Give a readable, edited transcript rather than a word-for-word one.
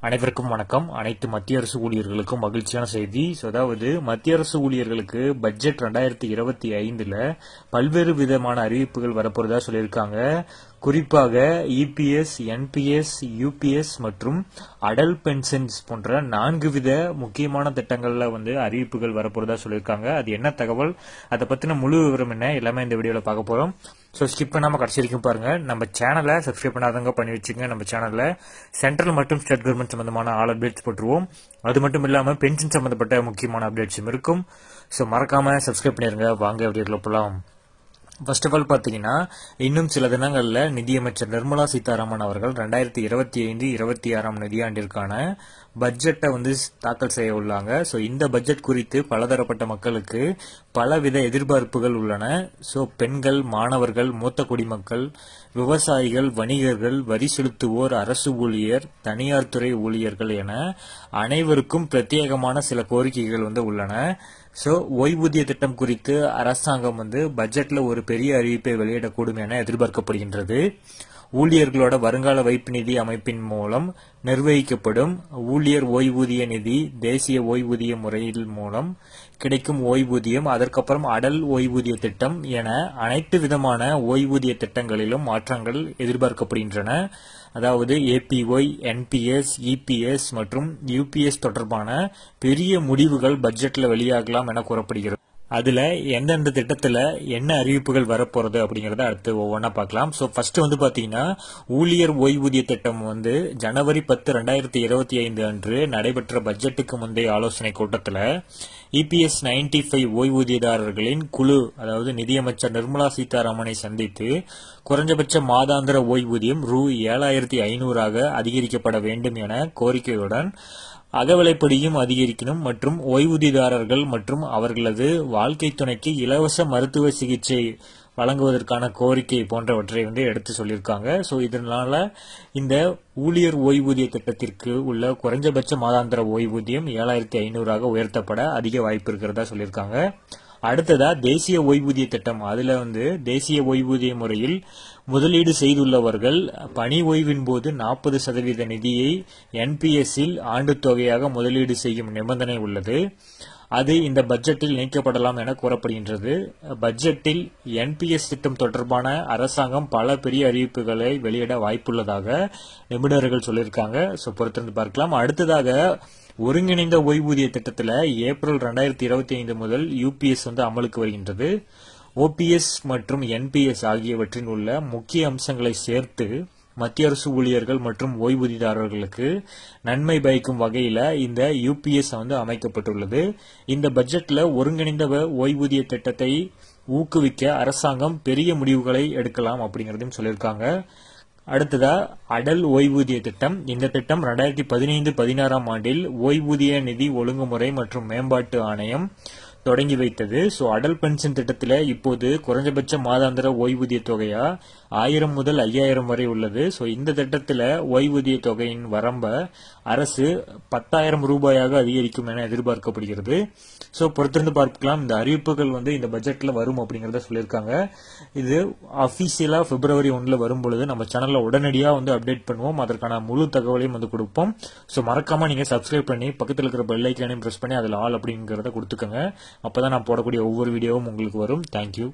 அனைவருக்கும் வணக்கம். அனைத்து மத்திய அரசு ஊழியர்களுக்கும் மகிழ்ச்சியான செய்தி. அதாவது மத்திய அரசு ஊழியர்களுக்கு பட்ஜெட் 2025ல பல்வேறு விதமான அறிவிப்புகள் வரப்போறதா சொல்லியிருக்காங்க. குறிப்பாக இபிஎஸ், என்பிஎஸ், யூபிஎஸ் மற்றும் அடல் பென்ஷன்ஸ் போன்ற 4 வித முக்கியமான திட்டங்கள்ல அறிவிப்புகள் வரப்போறதா சொல்லியிருக்காங்க. அது என்ன தகவல், அதை பத்தின முழு விவரம் என்ன, எல்லாமே இந்த வீடியோல பார்க்க போறோம். ஸ்கிப் பண்ணாம கடைசி வரைக்கும் பாருங்க. நம்ம சேனலை சப்ஸ்கிரைப் பண்ணாதவங்க பண்ணி வச்சுங்க. நம்ம சேனல்ல சென்ட்ரல் மற்றும் ஸ்டேட் கவர்மெண்ட் சம்பந்தமான ஆல் அப்டேட்ஸ் போட்டுருவோம். அது மட்டும் இல்லாம பென்ஷன் சம்பந்தப்பட்ட முக்கியமான அப்டேட்ஸும் இருக்கும். மறக்காம சப்ஸ்கிரைப் பண்ணிருங்க. வாங்க வீடியோல போலாம். ஃபர்ஸ்ட் ஆஃப் ஆல் பாத்தீங்கன்னா, இன்னும் சில தினங்கள்ல நிதியமைச்சர் நிர்மலா சீதாராமன் அவர்கள் 2025-26 நிதியாண்டிற்கான பட்ஜெட்டை தாக்கல் செய்ய உள்ளாங்க. இந்த பட்ஜெட் குறித்து பலதரப்பட்ட மக்களுக்கு பலவித எதிர்பார்ப்புகள் உள்ளன. பெண்கள், மாணவர்கள், மூத்த குடிமக்கள், விவசாயிகள், வணிகர்கள், வரி செலுத்துவோர், அரசு ஊழியர், தனியார் துறை ஊழியர்கள் என அனைவருக்கும் பிரத்யேகமான சில கோரிக்கைகள் உள்ளன. ஓய்வூதிய திட்டம் குறித்து அரசாங்கம் பட்ஜெட்ல ஒரு பெரிய அறிவிப்பை வெளியிடக்கூடும் என எதிர்பார்க்கப்படுகின்றது. ஊழியர்களோட வருங்கால வைப்பு நிதி அமைப்பின் மூலம் நிர்வகிக்கப்படும் ஊழியர் ஓய்வூதிய நிதி, தேசிய ஓய்வூதிய முறையில் மூலம் கிடைக்கும் ஓய்வூதியம், அதற்கப்புறம் அடல் ஓய்வூதிய திட்டம் என அனைத்து விதமான ஓய்வூதிய திட்டங்களிலும் மாற்றங்கள் எதிர்பார்க்கப்படுகின்றன. அதாவது ஏபிஒய், என்பிஎஸ், இபிஎஸ் மற்றும் யூபிஎஸ் தொடர்பான பெரிய முடிவுகள் பட்ஜெட்ல வெளியாகலாம் என கூறப்படுகிறது. அதுல எந்தெந்த திட்டத்துல என்ன அறிவிப்புகள் வரப்போறது அப்படிங்கறத அடுத்து ஒவ்வொன்னா பார்க்கலாம். ஃபர்ஸ்ட் பாத்தீங்கன்னா, ஊழியர் ஓய்வூதிய திட்டம் ஜனவரி 10, 2025 அன்று நடைபெற்ற பட்ஜெட்டுக்கு முந்தைய ஆலோசனை கூட்டத்துல இபிஎஸ் 95 ஓய்வூதியதாரர்களின் குழு, அதாவது நிதியமைச்சர் நிர்மலா சீதாராமனை சந்தித்து குறைஞ்சபட்ச மாதாந்திர ஓய்வூதியம் ரூ. 7,500 அதிகரிக்கப்பட வேண்டும் என கோரிக்கையுடன் அகவிலைப்படியும் அதிகரிக்கணும் மற்றும் ஓய்வூதியதாரர்கள் மற்றும் அவர்களது வாழ்க்கை துணைக்கு இலவச மருத்துவ சிகிச்சை வழங்குவதற்கான கோரிக்கை போன்றவற்றை எடுத்து சொல்லியிருக்காங்க. இதனால இந்த ஊழியர் ஓய்வூதிய திட்டத்திற்கு உள்ள குறைஞ்சபட்ச மாதாந்திர ஓய்வூதியம் 7,500 உயர்த்தப்பட அதிக வாய்ப்பு இருக்கிறதா சொல்லியிருக்காங்க. அடுத்ததா தேசிய ஓய்வூதிய திட்டம். அதுல தேசிய ஓய்வூதிய முறையில் முதலீடு செய்துள்ளவர்கள் பணி ஓய்வின் போது 40% நிதியை என்பிஎஸ்ஸில் ஆண்டு தொகையாக முதலீடு செய்யும் நிபந்தனை உள்ளது. அது இந்த பட்ஜெட்டில் நீக்கப்படலாம் என கூறப்படுகின்றது. பட்ஜெட்டில் என்பிஎஸ் திட்டம் தொடர்பான அரசாங்கம் பல பெரிய அறிவிப்புகளை வெளியிட வாய்ப்புள்ளதாக நிபுணர்கள் சொல்லியிருக்காங்க. பொறுத்திருந்து பார்க்கலாம். அடுத்ததாக ஒருங்கிணைந்த ஓய்வூதிய திட்டத்தில் ஏப்ரல் 2025 முதல் யூபிஎஸ் அமலுக்கு வருகின்றது. ஓபிஎஸ் மற்றும் என்பிஎஸ் ஆகியவற்றின் உள்ள முக்கிய அம்சங்களை சேர்த்து மத்திய அரசு ஊழியர்கள் மற்றும் ஓய்வூதியதாரர்களுக்கு நன்மை பயக்கும் வகையில இந்த யூபிஎஸ் அமைக்கப்பட்டுள்ளது. இந்த பட்ஜெட்ல ஒருங்கிணைந்த ஓய்வூதிய திட்டத்தை ஊக்குவிக்க அரசாங்கம் பெரிய முடிவுகளை எடுக்கலாம் அப்படிங்கறதையும் சொல்லியிருக்காங்க. அடுத்ததா அடல் ஓய்வூதிய திட்டம். இந்த திட்டம் 2015-16 ஆண்டில் ஓய்வூதிய நிதி ஒழுங்குமுறை மற்றும் மேம்பாட்டு ஆணையம் தொடங்கி வைத்தது. அடல் பென்ஷன் திட்டத்தில் இப்போது குறைஞ்சபட்ச மாதாந்திர ஓய்வூதிய தொகையா 1000 முதல் 5000 வரை உள்ளது. இந்த திட்டத்தில் ஓய்வூதிய தொகையின் வரம்ப அரசு 10,000 ரூபாயாக அதிகரிக்கும் என எதிர்பார்க்கப்படுகிறது. பொறுத்திருந்து பார்க்கலாம். இந்த அறிவிப்புகள் இந்த பட்ஜெட்ல வரும் அப்படிங்கறத சொல்லியிருக்காங்க. இது அபிஷியலா February 1 வரும் பொழுது நம்ம சேனல்ல உடனடியா அப்டேட் பண்ணுவோம். அதற்கான முழு தகவலையும் கொடுப்போம். மறக்காம நீங்க சப்ஸ்கிரைப் பண்ணி பக்கத்தில் இருக்கிற பெல் ஐக்கானையும் பிரஸ் பண்ணி அதுல ஆல் அப்படிங்கறத கொடுத்துக்கோங்க. அப்பதான் நான் போடக்கூடிய ஒவ்வொரு வீடியோவும் உங்களுக்கு வரும். தேங்க்யூ.